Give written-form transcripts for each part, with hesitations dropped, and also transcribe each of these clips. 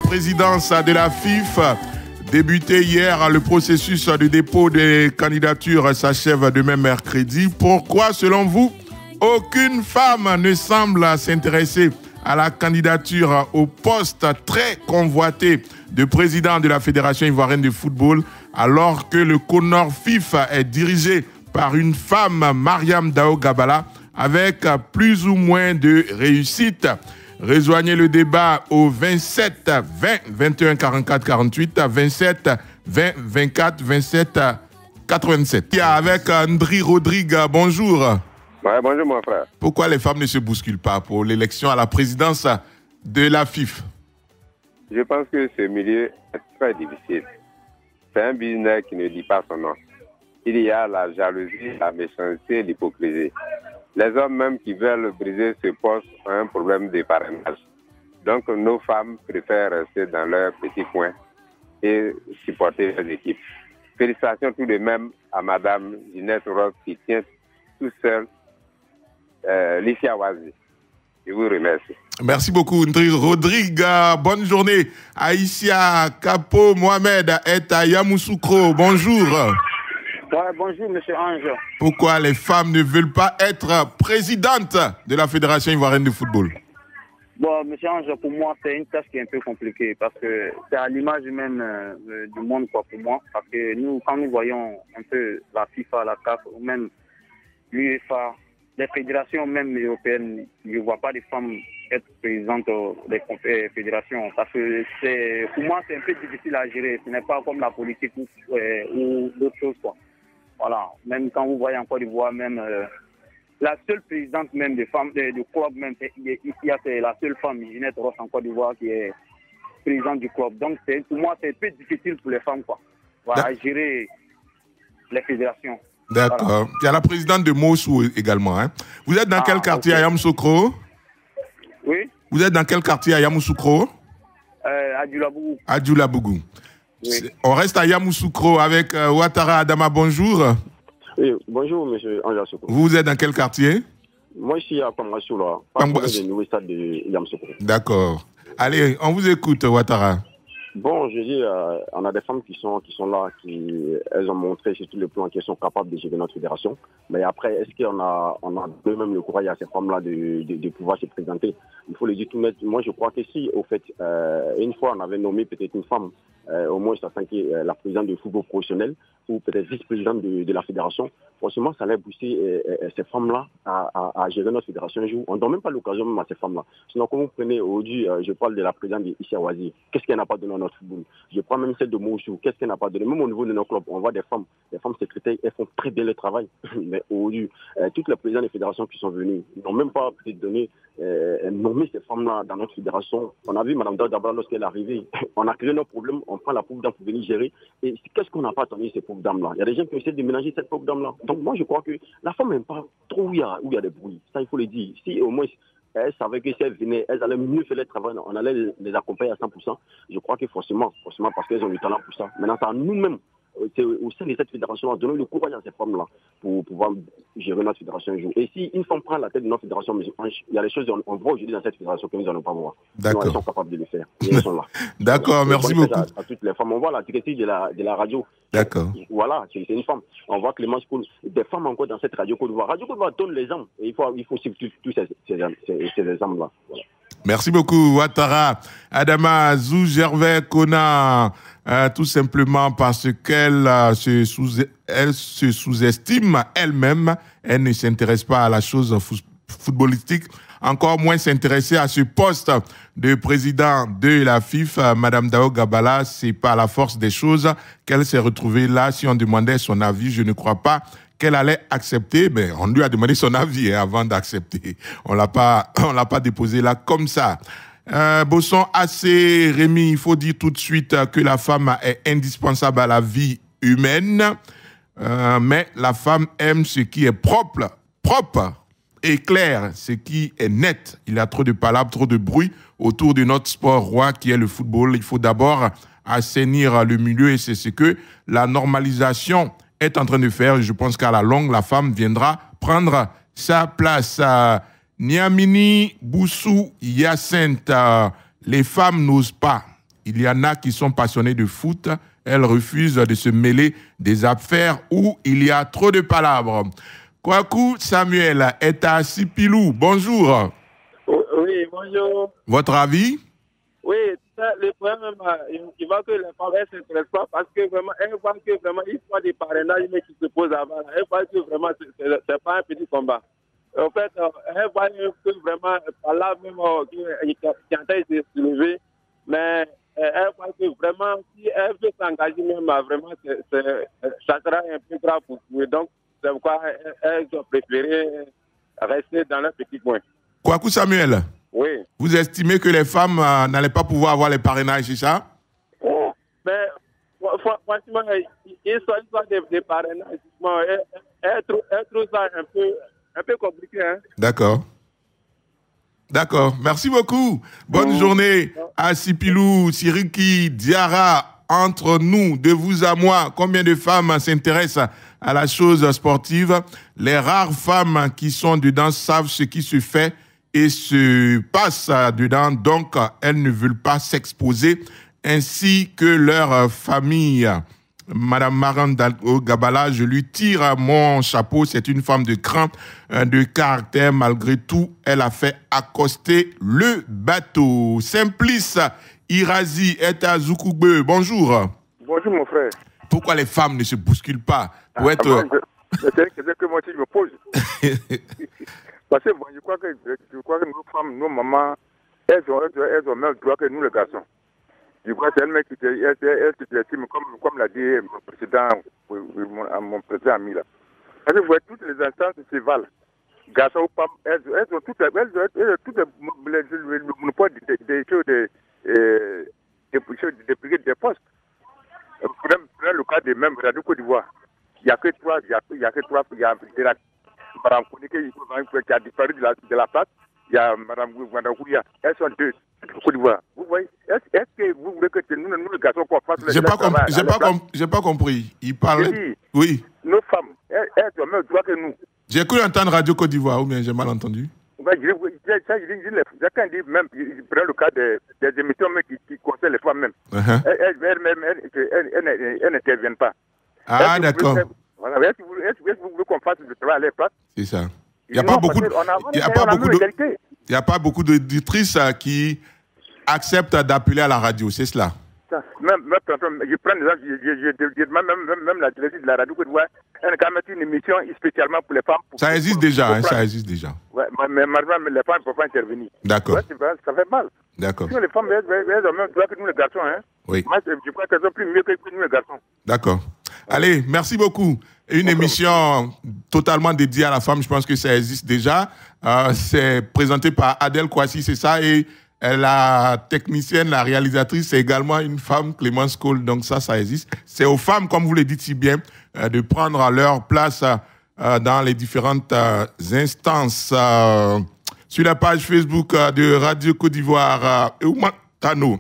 présidence de la FIF. Débuté hier, le processus de dépôt des candidatures s'achève demain mercredi. Pourquoi, selon vous, aucune femme ne semble s'intéresser à la candidature au poste très convoité de président de la Fédération ivoirienne de football, alors que le CONOR FIF est dirigé par une femme, Mariam Dao Gabala, avec plus ou moins de réussite? Rejoignez le débat au 27 20 21 44 48 27 20 24 27 87. Avec Ndri Rodrigue, bonjour. Ouais, bonjour mon frère. Pourquoi les femmes ne se bousculent pas pour l'élection à la présidence de la FIF? Je pense que ce milieu est très difficile. C'est un business qui ne dit pas son nom. Il y a la jalousie, la méchanceté, l'hypocrisie. Les hommes même qui veulent briser ce poste ont un problème de parrainage. Donc nos femmes préfèrent rester dans leur petit coin et supporter leurs équipes. Félicitations tout de même à Madame Ginette Ross qui tient tout seul l'Issy Awazi. Je vous remercie. Merci beaucoup, Ndri Rodrigue. Bonne journée. Aïssia Kapo Mohamed est à Yamoussoukro. Bonjour. Ouais, bonjour, monsieur Ange. Pourquoi les femmes ne veulent pas être présidentes de la Fédération ivoirienne de football? Bon, monsieur Ange, pour moi, c'est une tâche qui est un peu compliquée parce que c'est à l'image même du monde, quoi, pour moi. Parce que nous, quand nous voyons un peu la FIFA, la CAF, ou même l'UEFA, les fédérations même européennes, je ne vois pas des femmes être présidentes des fédérations. Parce que pour moi, c'est un peu difficile à gérer. Ce n'est pas comme la politique ou d'autres choses, quoi. Voilà, même quand vous voyez en Côte d'Ivoire, même la seule présidente même des femmes, du club même, c'est la seule femme, Ginette Ross en Côte d'Ivoire, qui est présidente du club. Donc pour moi, c'est un peu difficile pour les femmes, quoi, voilà, à gérer les fédérations. D'accord. Voilà. Il y a la présidente de Mosou également. Hein. Vous êtes dans quel quartier à Yamoussoukro? Oui. Vous êtes dans quel quartier à Yamoussoukro? À Djoulabougou. À Djoulabougou. Oui. On reste à Yamoussoukro avec Ouattara Adama. Bonjour. Oui, bonjour, monsieur Anja Soko. Vous êtes dans quel quartier? Moi, je suis à Pambassou, là. Pas dans le nouveau stade de Yamoussoukro. D'accord. Allez, on vous écoute, Ouattara. Bon, je dis, on a des femmes qui sont là, elles ont montré sur tous les plans qu'elles sont capables de gérer notre fédération. Mais après, est-ce qu'on a même le courage à ces femmes-là de pouvoir se présenter? Il faut le dire tout net. Moi, je crois que si, au fait, une fois, on avait nommé peut-être une femme, au moins, ça sent que la présidente du football professionnel, ou peut-être vice-présidente de la fédération, forcément, ça allait pousser ces femmes-là à gérer notre fédération un jour. On ne donne même pas l'occasion même à ces femmes-là. Sinon, quand vous prenez aujourd'hui, je parle de la présidente d'Issy Awazi, qu'est-ce qu'elle n'a pas donné à notre football? Je prends même celle de Moussou, qu'est-ce qu'elle n'a pas donné? Même au niveau de nos clubs, on voit des femmes secrétaires, elles font très bien le travail. Mais aujourd'hui, toutes les présidents des fédérations qui sont venus n'ont même pas donné, nommé ces femmes-là dans notre fédération. On a vu Mme Dada lorsqu'elle est arrivée, on a créé nos problèmes, on prend la pauvre dame pour venir gérer. Et qu'est-ce qu'on n'a pas attendu ces pauvres dames-là? Il y a des gens qui essaient de ménager cette pauvre dame-là. Donc moi, je crois que la femme n'aime pas trop où il y a des bruits. Ça, il faut le dire. Si au moins elles savaient que si elles venaient, elles allaient mieux faire le travail, on allait les accompagner à 100%. Je crois que forcément parce qu'elles ont du talent pour ça. Maintenant, c'est à nous-mêmes, c'est au sein de cette fédération, à donner le courage à ces femmes-là pour pouvoir gérer notre fédération un jour. Et si une femme prend la tête de notre fédération, il y a des choses qu'on voit aujourd'hui dans cette fédération que nous n'allons pas voir. D'accord. Elles sont capables de le faire. Et elles sont là. D'accord, merci beaucoup. À toutes les femmes, on voit la directrice de la radio. D'accord. Voilà, c'est une femme. On voit Clémence Koul, des femmes encore dans cette radio Côte d'Ivoire. Radio Côte d'Ivoire donne les hommes. Et il faut suivre tous ces hommes-là. Voilà. Merci beaucoup, Ouattara. Adama Zou Gervais Kona, tout simplement parce qu'elle se sous-estime elle-même. Elle ne s'intéresse pas à la chose footballistique, encore moins s'intéresser à ce poste de président de la FIF. Madame Dao Gabala, c'est par la force des choses qu'elle s'est retrouvée là. Si on demandait son avis, je ne crois pas qu'elle allait accepter, mais on lui a demandé son avis avant d'accepter. On l'a pas déposé là comme ça. Bosson assez Rémi, il faut dire tout de suite que la femme est indispensable à la vie humaine, mais la femme aime ce qui est propre et clair, ce qui est net. Il y a trop de palabres, trop de bruit autour de notre sport roi qui est le football. Il faut d'abord assainir le milieu et c'est ce que la normalisation est en train de faire. Je pense qu'à la longue, la femme viendra prendre sa place. Niamini, Boussou, Hyacinthe, les femmes n'osent pas. Il y en a qui sont passionnés de foot. Elles refusent de se mêler des affaires où il y a trop de palabres. Kwaku Samuel est à Sipilou. Bonjour. Oui, bonjour. Votre avis? Oui, le problème, il va que les femmes ne s'intéressent pas parce que vraiment, elles voient que vraiment, il faut des parrainages qui se posent avant. Elles voient que vraiment, c'est pas un petit combat. En fait, elles voient que vraiment, par là même, qui est en train de se lever, mais elles voient que vraiment, si elle veut s'engager même, vraiment, ça sera un peu grave pour eux. Donc, c'est pourquoi elles ont préféré rester dans leur petit coin. Kwaku Samuel? Oui. Vous estimez que les femmes n'allaient pas pouvoir avoir les parrainages, c'est ça? Oh, mais franchement, ils sont des parrainages. Elles trouvent ça un peu compliqué. Hein? D'accord. Merci beaucoup. Bonne journée à Sipilou, Siriki, Diara, entre nous, de vous à moi. Combien de femmes s'intéressent à la chose sportive? Les rares femmes qui sont dedans savent ce qui se fait et se passe dedans, donc elles ne veulent pas s'exposer, ainsi que leur famille. Madame Maran Gabala, je lui tire mon chapeau, c'est une femme de cran, de caractère, malgré tout, elle a fait accoster le bateau. Simplice Irazi est à Zoukougbe, bonjour. Bonjour mon frère. Pourquoi les femmes ne se bousculent pas pour être... C'est que moi aussi je me pose. Parce que bon, je crois que nos femmes, nos mamans, elles ont le même droit que nous les garçons. Je crois que c'est elle-même qui s'estime, comme l'a dit mon président ami là. Parce que vous voyez, toutes les instances se valent. Garçons ou femmes, elles ont toutes le monopole des postes. Prenez le cas des mêmes Radio Côte d'Ivoire. Il n'y a que trois, Madame Kounike qui a disparu de la place. Il y a Madame Gouya. Elles sont deux. Côte d'Ivoire. Vous voyez, est-ce que vous voulez que nous les garçons qu'on fasse le travail? J'ai pas compris. Il parlait. Oui. Nos femmes, elles ont le même droit que nous. J'ai cru entendre Radio Côte d'Ivoire, ou bien j'ai mal entendu? Quand il dit même, il prend le cas des émissions qui concernent les femmes même. Elles n'interviennent pas. Ah, d'accord. Est-ce que vous voulez qu'on fasse le travail à leur place? C'est ça. Il n'y a pas beaucoup d'auditrices qui acceptent d'appeler à la radio, c'est cela. Même, je prends même la télévision de la radio, elle a mettre une émission spécialement pour les femmes. Ça existe déjà, ça existe déjà. Ouais, mais malheureusement, les femmes ne peuvent pas intervenir. D'accord. Ouais, ça fait mal. D'accord. Les femmes, elles ont même droit que nous les garçons. Hein. Oui. Moi, je crois qu'elles sont plus mieux que nous les garçons. D'accord. Allez, merci beaucoup. Une émission totalement dédiée à la femme, je pense que ça existe déjà. C'est présenté par Adèle Kouassi, c'est ça, et la technicienne, la réalisatrice, c'est également une femme, Clémence Cole, donc ça existe. C'est aux femmes, comme vous le dites si bien, de prendre leur place dans les différentes instances. Sur la page Facebook de Radio Côte d'Ivoire, Tano,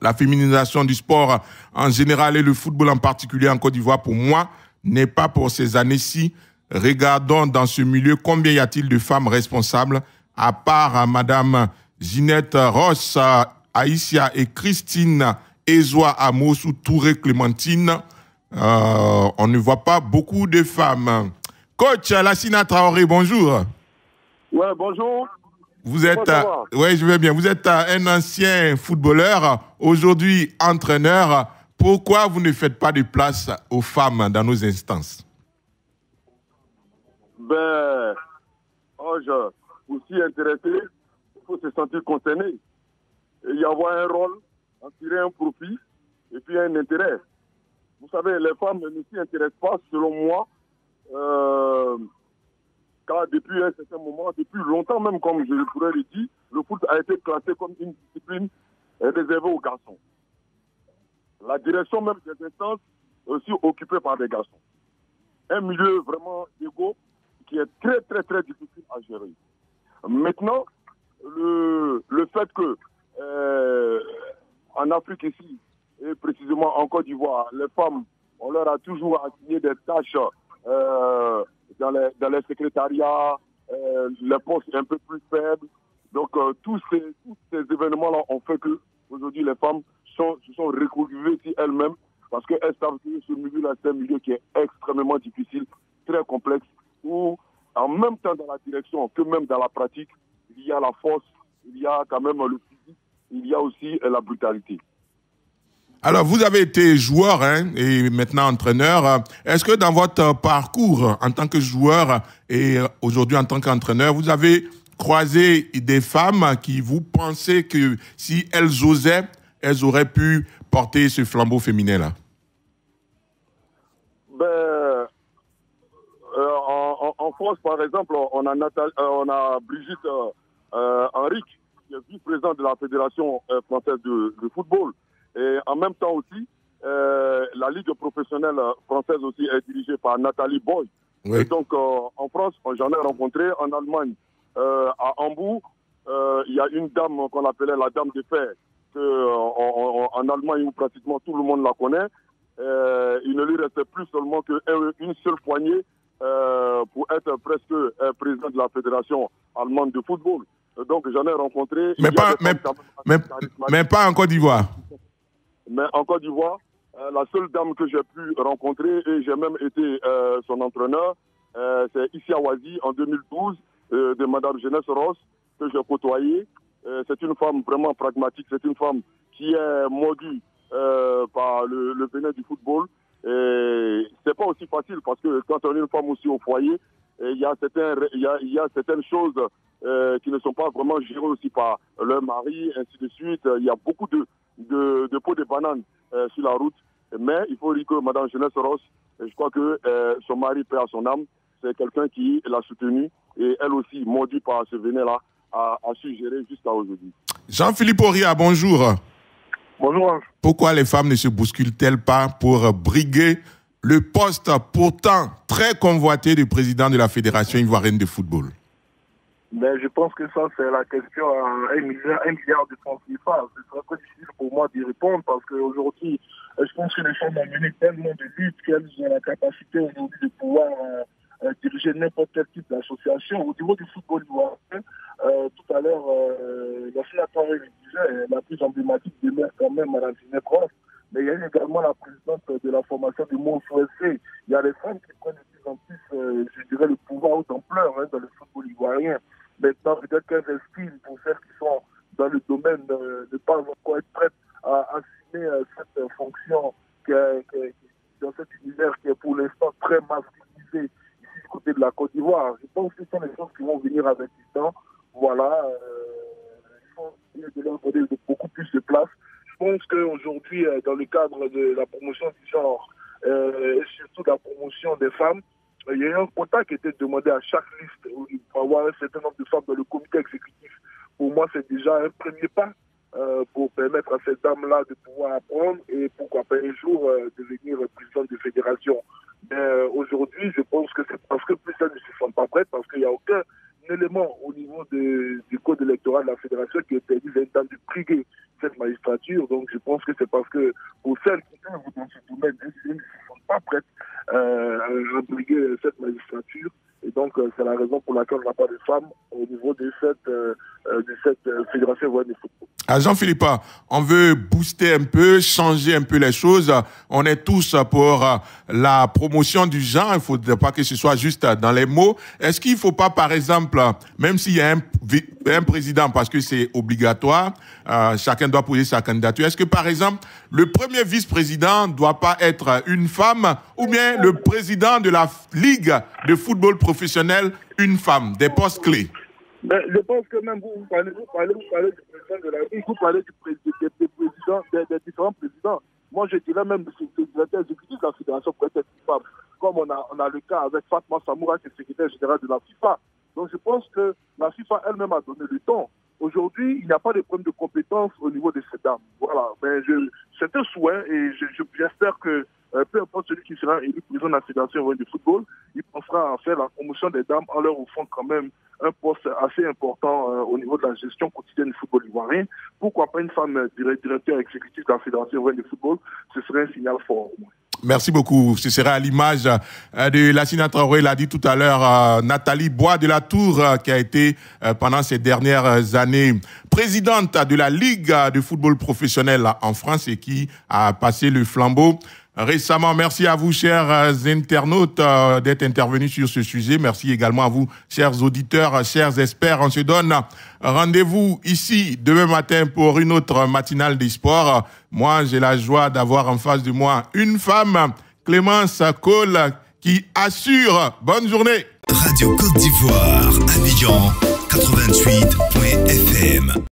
la féminisation du sport en général et le football en particulier en Côte d'Ivoire, pour moi, n'est pas pour ces années-ci. Regardons dans ce milieu combien y a-t-il de femmes responsables, à part Madame Ginette Ross, Aïssia et Christine Ezoa Amos ou Touré Clémentine. On ne voit pas beaucoup de femmes. Coach Lassina Traoré, bonjour. Ouais, bonjour. Vous êtes, je vais bien. Vous êtes un ancien footballeur, aujourd'hui entraîneur. Pourquoi vous ne faites pas de place aux femmes dans nos instances? Aussi intéressé, il faut se sentir concerné et y avoir un rôle, en tirer un profit et puis un intérêt. Vous savez, les femmes ne s'y intéressent pas, selon moi, car depuis un certain moment, depuis longtemps même, comme je pourrais le dire, le foot a été classé comme une discipline réservée aux garçons. La direction même des instances est aussi occupée par des garçons. Un milieu vraiment égaux qui est très, très, très difficile à gérer. Maintenant, le fait que en Afrique ici, et précisément en Côte d'Ivoire, les femmes, on leur a toujours assigné des tâches dans les secrétariats, les postes un peu plus faibles. Donc tous ces événements-là ont fait que Aujourd'hui, les femmes se sont regroupées sur elles-mêmes parce qu'elles savent que ce milieu-là, c'est un milieu qui est extrêmement difficile, très complexe, où en même temps dans la direction que même dans la pratique, il y a la force, il y a quand même le physique, il y a aussi la brutalité. Alors, vous avez été joueur et maintenant entraîneur. Est-ce que dans votre parcours en tant que joueur et aujourd'hui en tant qu'entraîneur, vous avez croisé des femmes qui vous pensez que si elles osaient, elles auraient pu porter ce flambeau féminin-là? En France, par exemple, on a Brigitte Henrique, qui est vice-présidente de la Fédération française de football. Et en même temps aussi, la Ligue professionnelle française aussi est dirigée par Nathalie Boy. Oui. Et donc, en France, j'en ai rencontré. En Allemagne, à Hambourg, il y a une dame qu'on appelait la Dame de Fer. En Allemagne, où pratiquement tout le monde la connaît. Il ne lui restait plus seulement qu'une seule poignée pour être presque président de la Fédération allemande de football. Donc, j'en ai rencontré. Mais pas en Côte d'Ivoire. Mais en Côte d'Ivoire, la seule dame que j'ai pu rencontrer, et j'ai même été son entraîneur, c'est Issia Wazi en 2012, de Madame Jeunesse Ross, que j'ai côtoyée. C'est une femme vraiment pragmatique, c'est une femme qui est mordue par le venin du football. Et c'est pas aussi facile parce que quand on est une femme aussi au foyer, il y a certaines choses qui ne sont pas vraiment gérées aussi par leur mari, ainsi de suite. Il y a beaucoup de pots de bananes sur la route. Mais il faut dire que Mme Jeunesse Ross, je crois que son mari, paix à son âme, c'est quelqu'un qui l'a soutenue et elle aussi, mordue par ce venin-là, a su gérer jusqu'à aujourd'hui. Jean-Philippe Auria, bonjour. Bonjour. Pourquoi les femmes ne se bousculent-elles pas pour briguer le poste pourtant très convoité du président de la Fédération ivoirienne de football? Mais je pense que ça, c'est la question à 1 milliard de francs CFA. C'est très, très difficile pour moi d'y répondre parce qu'aujourd'hui, je pense que les femmes ont mené tellement de luttes qu'elles ont la capacité aujourd'hui de pouvoir diriger n'importe quel type d'association. Au niveau du football ivoirien, tout à l'heure, la sénateur le disait, la plus emblématique demeure quand même Mme Zineb Ross. Mais il y a également la présidente de la formation du Mont FC. Il y a des femmes qui prennent de plus en plus, je dirais, le pouvoir d'ampleur dans le football ivoirien. Maintenant, peut-être qu'elles estiment, pour celles qui sont dans le domaine, de ne pas encore être prêtes à assumer cette fonction dans cet univers qui est pour l'instant très masculinisé ici du côté de la Côte d'Ivoire. Je pense que ce sont les choses qui vont venir avec du temps. Voilà, il faut de leur donner beaucoup plus de place. Je pense qu'aujourd'hui, dans le cadre de la promotion du genre et surtout de la promotion des femmes, il y a eu un quota qui était demandé à chaque liste pour avoir un certain nombre de femmes dans le comité exécutif. Pour moi, c'est déjà un premier pas pour permettre à cette dame-là de pouvoir apprendre et pourquoi pas un jour devenir présidente de fédération. Mais aujourd'hui, je pense que c'est parce que plus elles ne se sentent pas prêtes, parce qu'il n'y a aucun élément au niveau du code électoral de la fédération qui interdit à une dame de briguer cette magistrature. Donc je pense que c'est parce que pour celles qui œuvrent dans ce domaine, elles ne se sentent pas prêtes à briguer cette magistrature. Et donc c'est la raison pour laquelle on n'a pas de femmes au niveau de cette fédération ivoirienne de football. À Jean-Philippe, on veut booster un peu, changer un peu les choses. On est tous pour la promotion du genre. Il ne faut pas que ce soit juste dans les mots. Est-ce qu'il ne faut pas, par exemple, même s'il y a un président, parce que c'est obligatoire, chacun doit poser sa candidature, est-ce que, par exemple, le premier vice-président ne doit pas être une femme ou bien le président de la Ligue de football professionnel, une femme, des postes clés? Mais je pense que même vous parlez du président de la Ligue, vous parlez des différents présidents. Moi, je dirais même que le directeur exécutif de la Fédération pourrait être une femme, comme on a le cas avec Fatma Samoura, qui est secrétaire général de la FIFA. Donc, je pense que la FIFA elle-même a donné le temps. Aujourd'hui, il n'y a pas de problème de compétences au niveau de ces dames. Voilà. Mais c'est un souhait et j'espère que peu importe celui qui sera élu président de la Fédération ivoirienne de football, il pensera à faire la promotion des dames en leur offrant quand même un poste assez important au niveau de la gestion quotidienne du football ivoirien. Pourquoi pas une femme directeur exécutif de la Fédération ivoirienne de football? Ce serait un signal fort. Merci beaucoup. Ce sera à l'image de Lassina Traoré, l'a dit tout à l'heure, Nathalie Bois de la Tour, qui a été pendant ces dernières années présidente de la Ligue de football professionnel en France et qui a passé le flambeau récemment. Merci à vous, chers internautes, d'être intervenus sur ce sujet. Merci également à vous, chers auditeurs, chers experts. On se donne rendez-vous ici demain matin pour une autre matinale des sports. Moi, j'ai la joie d'avoir en face de moi une femme, Clémence Cole, qui assure. Bonne journée. Radio Côte d'Ivoire, Abidjan, 88.fm.